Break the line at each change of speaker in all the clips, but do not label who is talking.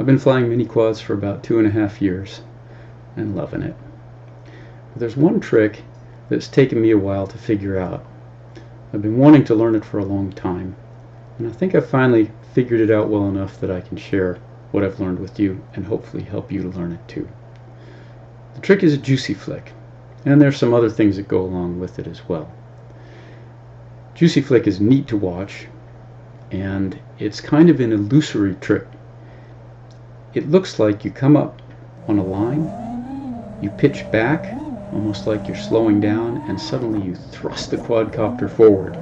I've been flying mini quads for about 2.5 years and loving it. But there's one trick that's taken me a while to figure out. I've been wanting to learn it for a long time, and I think I've finally figured it out well enough that I can share what I've learned with you and hopefully help you to learn it too. The trick is a juicy flick, and there's some other things that go along with it as well. Juicy flick is neat to watch, and it's kind of an illusory trick. It looks like you come up on a line, you pitch back, almost like you're slowing down, and suddenly you thrust the quadcopter forward,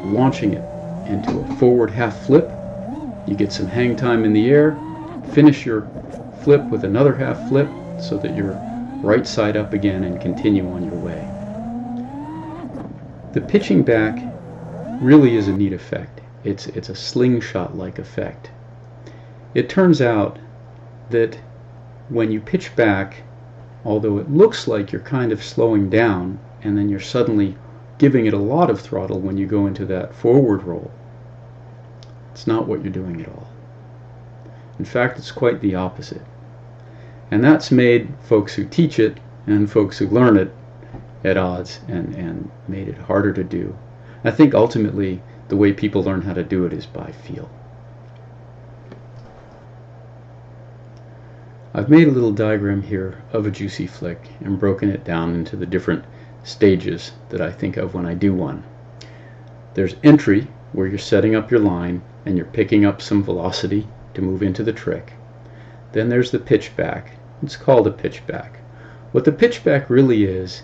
launching it into a forward half flip. You get some hang time in the air, finish your flip with another half flip so that you're right side up again and continue on your way. The pitching back really is a neat effect. It's a slingshot-like effect. It turns out that when you pitch back, although it looks like you're kind of slowing down and then you're suddenly giving it a lot of throttle when you go into that forward roll, it's not what you're doing at all. In fact, it's quite the opposite. And that's made folks who teach it and folks who learn it at odds and made it harder to do. I think ultimately the way people learn how to do it is by feel. I've made a little diagram here of a juicy flick and broken it down into the different stages that I think of when I do one. There's entry, where you're setting up your line and you're picking up some velocity to move into the trick. Then there's the pitch back. It's called a pitch back. What the pitch back really is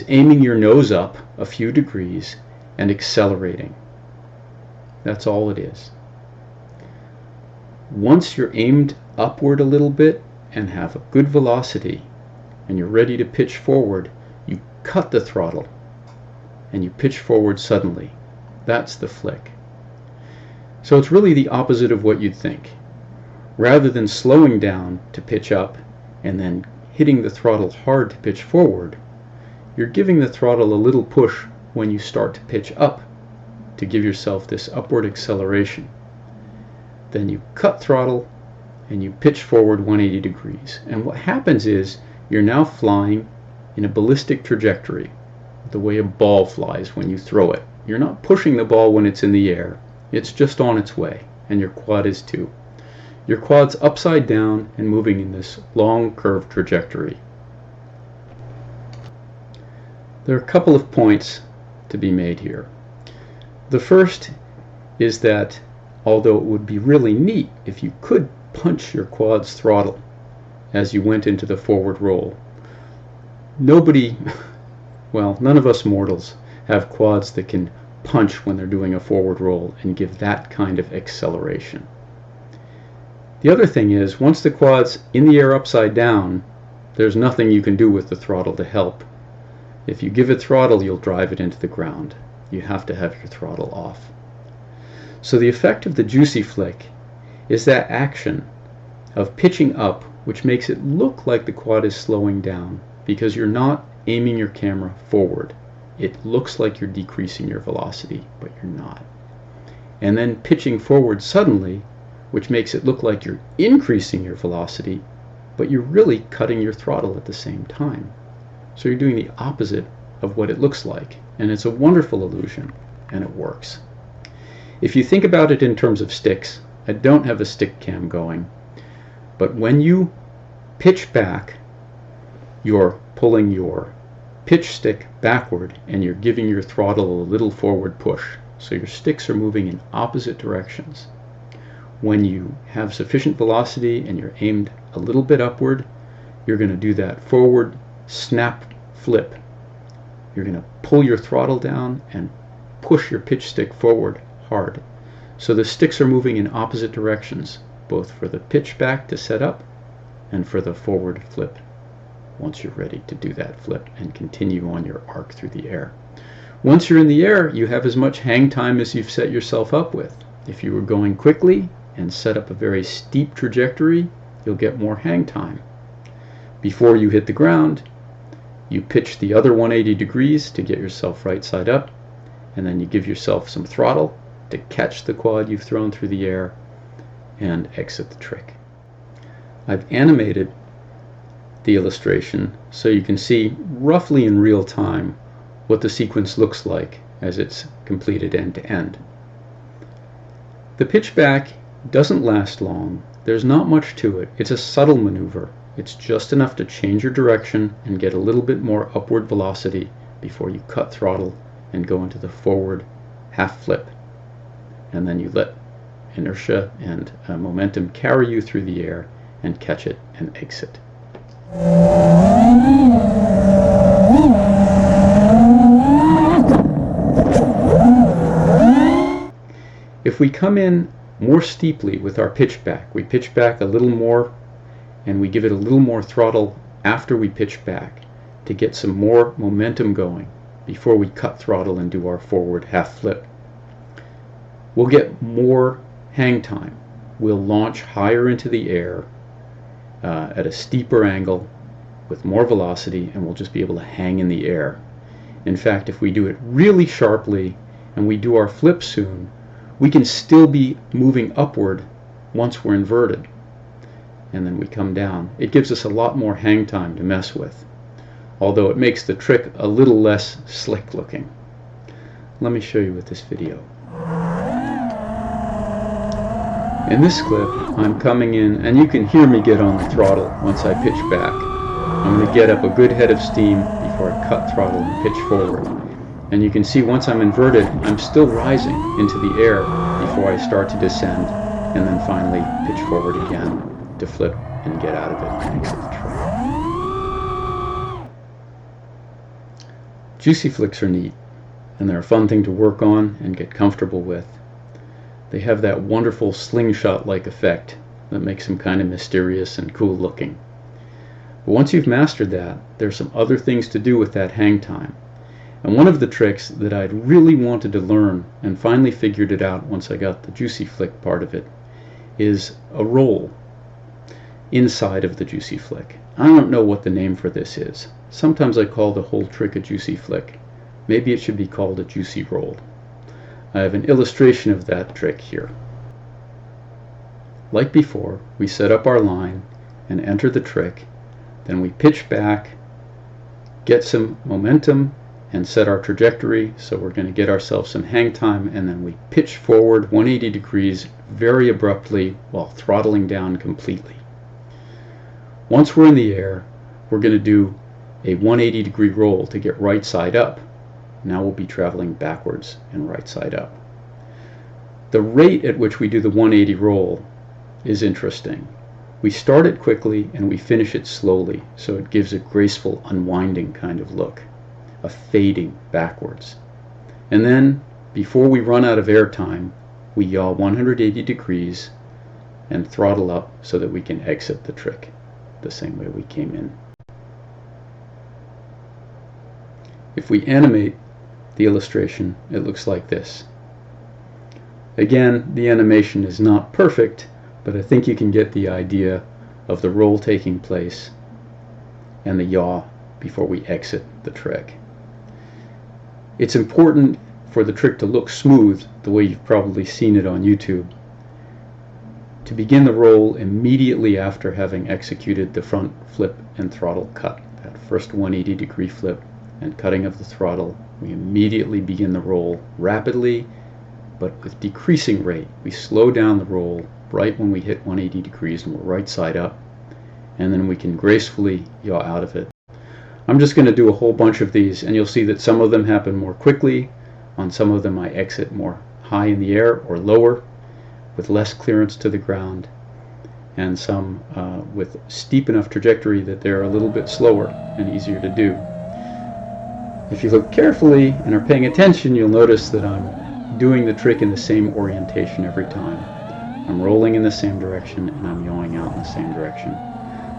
aiming your nose up a few degrees and accelerating. That's all it is. Once you're aimed upward a little bit and have a good velocity and you're ready to pitch forward, you cut the throttle and you pitch forward suddenly. That's the flick. So it's really the opposite of what you'd think. Rather than slowing down to pitch up and then hitting the throttle hard to pitch forward, you're giving the throttle a little push when you start to pitch up to give yourself this upward acceleration. Then you cut throttle and you pitch forward 180 degrees. And what happens is you're now flying in a ballistic trajectory, the way a ball flies when you throw it. You're not pushing the ball when it's in the air. It's just on its way, and your quad is too. Your quad's upside down and moving in this long curved trajectory. There are a couple of points to be made here. The first is that although it would be really neat if you could punch your quad's throttle as you went into the forward roll, none of us mortals have quads that can punch when they're doing a forward roll and give that kind of acceleration. The other thing is, once the quad's in the air upside down, there's nothing you can do with the throttle to help. If you give it throttle, you'll drive it into the ground. You have to have your throttle off. So the effect of the juicy flick is that action of pitching up, which makes it look like the quad is slowing down because you're not aiming your camera forward. It looks like you're decreasing your velocity, but you're not. And then pitching forward suddenly, which makes it look like you're increasing your velocity, but you're really cutting your throttle at the same time. So you're doing the opposite of what it looks like, and it's a wonderful illusion, and it works. If you think about it in terms of sticks, I don't have a stick cam going, but when you pitch back, you're pulling your pitch stick backward and you're giving your throttle a little forward push. So your sticks are moving in opposite directions. When you have sufficient velocity and you're aimed a little bit upward, you're going to do that forward snap flip. You're going to pull your throttle down and push your pitch stick forward hard. So the sticks are moving in opposite directions, both for the pitch back to set up and for the forward flip once you're ready to do that flip and continue on your arc through the air. Once you're in the air, you have as much hang time as you've set yourself up with. If you were going quickly and set up a very steep trajectory, you'll get more hang time. Before you hit the ground, you pitch the other 180 degrees to get yourself right side up, and then you give yourself some throttle to catch the quad you've thrown through the air and exit the trick. I've animated the illustration so you can see roughly in real time what the sequence looks like as it's completed end to end. The pitch back doesn't last long. There's not much to it. It's a subtle maneuver. It's just enough to change your direction and get a little bit more upward velocity before you cut throttle and go into the forward half flip. And then you let inertia and momentum carry you through the air and catch it and exit. If we come in more steeply with our pitch back, we pitch back a little more and we give it a little more throttle after we pitch back to get some more momentum going before we cut throttle and do our forward half flip. We'll get more hang time. We'll launch higher into the air at a steeper angle with more velocity, and we'll just be able to hang in the air. In fact, if we do it really sharply and we do our flip soon, we can still be moving upward once we're inverted, and then we come down. It gives us a lot more hang time to mess with, although it makes the trick a little less slick looking. Let me show you with this video. In this clip, I'm coming in, and you can hear me get on the throttle once I pitch back. I'm going to get up a good head of steam before I cut throttle and pitch forward. And you can see once I'm inverted, I'm still rising into the air before I start to descend, and then finally pitch forward again to flip and get out of it and exit the track. Juicy flicks are neat, and they're a fun thing to work on and get comfortable with. They have that wonderful slingshot-like effect that makes them kind of mysterious and cool looking. But once you've mastered that, there's some other things to do with that hang time. And one of the tricks that I'd really wanted to learn and finally figured it out once I got the juicy flick part of it is a roll inside of the juicy flick. I don't know what the name for this is. Sometimes I call the whole trick a juicy flick. Maybe it should be called a juicy roll. I have an illustration of that trick here. Like before, we set up our line and enter the trick, then we pitch back, get some momentum, and set our trajectory, so we're going to get ourselves some hang time, and then we pitch forward 180 degrees very abruptly while throttling down completely. Once we're in the air, we're going to do a 180 degree roll to get right side up. Now we'll be traveling backwards and right side up. The rate at which we do the 180 roll is interesting. We start it quickly and we finish it slowly, so it gives a graceful unwinding kind of look, a fading backwards. And then, before we run out of air time, we yaw 180 degrees and throttle up so that we can exit the trick the same way we came in. If we animate the illustration, it looks like this. Again, the animation is not perfect, but I think you can get the idea of the roll taking place and the yaw before we exit the trick. It's important for the trick to look smooth, the way you've probably seen it on YouTube, to begin the roll immediately after having executed the front flip and throttle cut. That first 180 degree flip and cutting of the throttle, we immediately begin the roll rapidly, but with decreasing rate. We slow down the roll right when we hit 180 degrees and we're right side up, and then we can gracefully yaw out of it. I'm just going to do a whole bunch of these, and you'll see that some of them happen more quickly. On some of them I exit more high in the air or lower with less clearance to the ground, and some with steep enough trajectory that they're a little bit slower and easier to do. If you look carefully and are paying attention, you'll notice that I'm doing the trick in the same orientation every time. I'm rolling in the same direction and I'm yawing out in the same direction.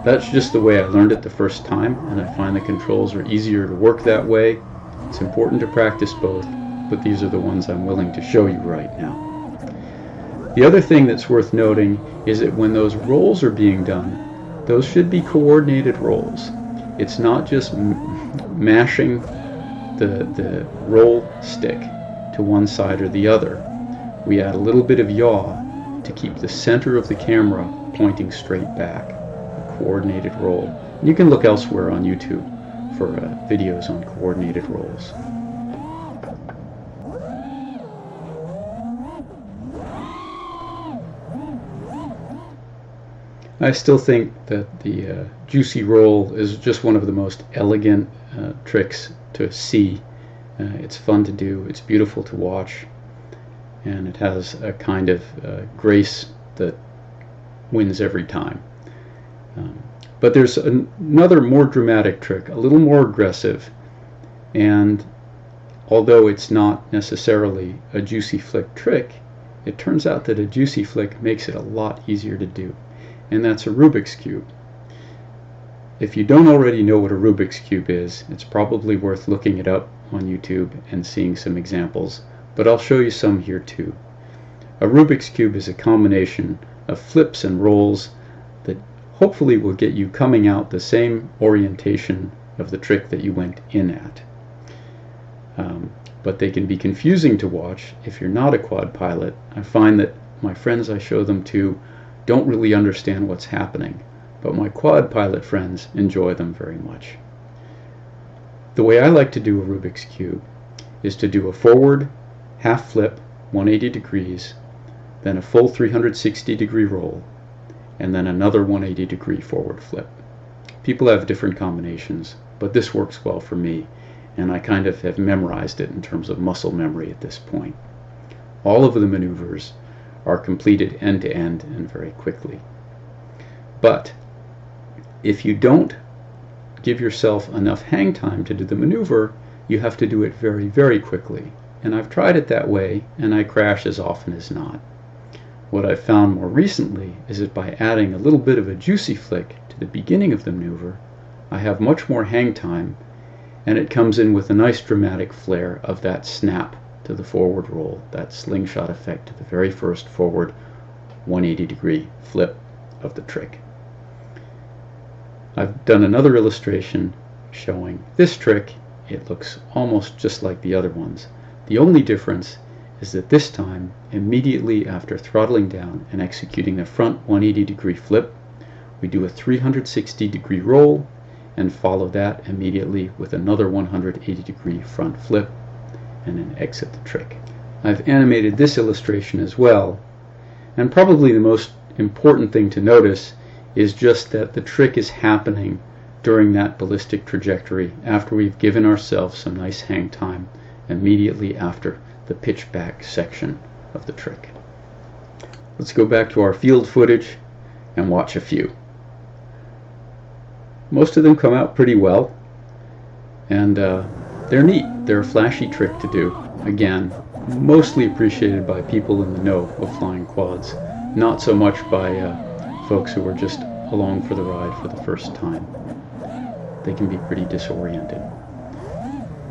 That's just the way I learned it the first time, and I find the controls are easier to work that way. It's important to practice both, but these are the ones I'm willing to show you right now. The other thing that's worth noting is that when those rolls are being done, those should be coordinated rolls. It's not just mashing the roll stick to one side or the other. We add a little bit of yaw to keep the center of the camera pointing straight back. coordinated roll. You can look elsewhere on YouTube for videos on coordinated rolls. I still think that the juicy roll is just one of the most elegant tricks to see. It's fun to do, it's beautiful to watch, and it has a kind of grace that wins every time. But there's another more dramatic trick, a little more aggressive, and although it's not necessarily a juicy flick trick, it turns out that a juicy flick makes it a lot easier to do, and that's a Rubik's Cube. If you don't already know what a Rubik's Cube is, it's probably worth looking it up on YouTube and seeing some examples, but I'll show you some here too. A Rubik's Cube is a combination of flips and rolls that hopefully will get you coming out the same orientation of the trick that you went in at. But they can be confusing to watch if you're not a quad pilot. I find that my friends I show them to don't really understand what's happening, but my quad pilot friends enjoy them very much. The way I like to do a Rubik's Cube is to do a forward half flip 180 degrees, then a full 360 degree roll, and then another 180 degree forward flip. People have different combinations, but this works well for me, and I kind of have memorized it in terms of muscle memory at this point. All of the maneuvers are completed end to end and very quickly. But if you don't give yourself enough hang time to do the maneuver, you have to do it very, very quickly. And I've tried it that way, and I crash as often as not. What I've found more recently is that by adding a little bit of a juicy flick to the beginning of the maneuver, I have much more hang time, and it comes in with a nice dramatic flair of that snap to the forward roll, that slingshot effect to the very first forward 180 degree flip of the trick. I've done another illustration showing this trick. It looks almost just like the other ones. The only difference is that this time, immediately after throttling down and executing the front 180 degree flip, we do a 360 degree roll and follow that immediately with another 180 degree front flip and then exit the trick. I've animated this illustration as well, and probably the most important thing to notice is just that the trick is happening during that ballistic trajectory after we've given ourselves some nice hang time immediately after the pitch back section of the trick. Let's go back to our field footage and watch a few. Most of them come out pretty well, and they're neat. They're a flashy trick to do. Again, mostly appreciated by people in the know of flying quads, not so much by folks who are just along for the ride for the first time. They can be pretty disoriented.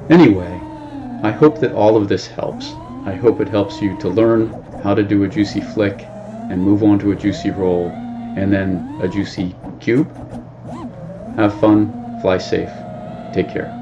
Anyway, I hope that all of this helps. I hope it helps you to learn how to do a juicy flick and move on to a juicy roll and then a juicy cube. Have fun, fly safe, take care.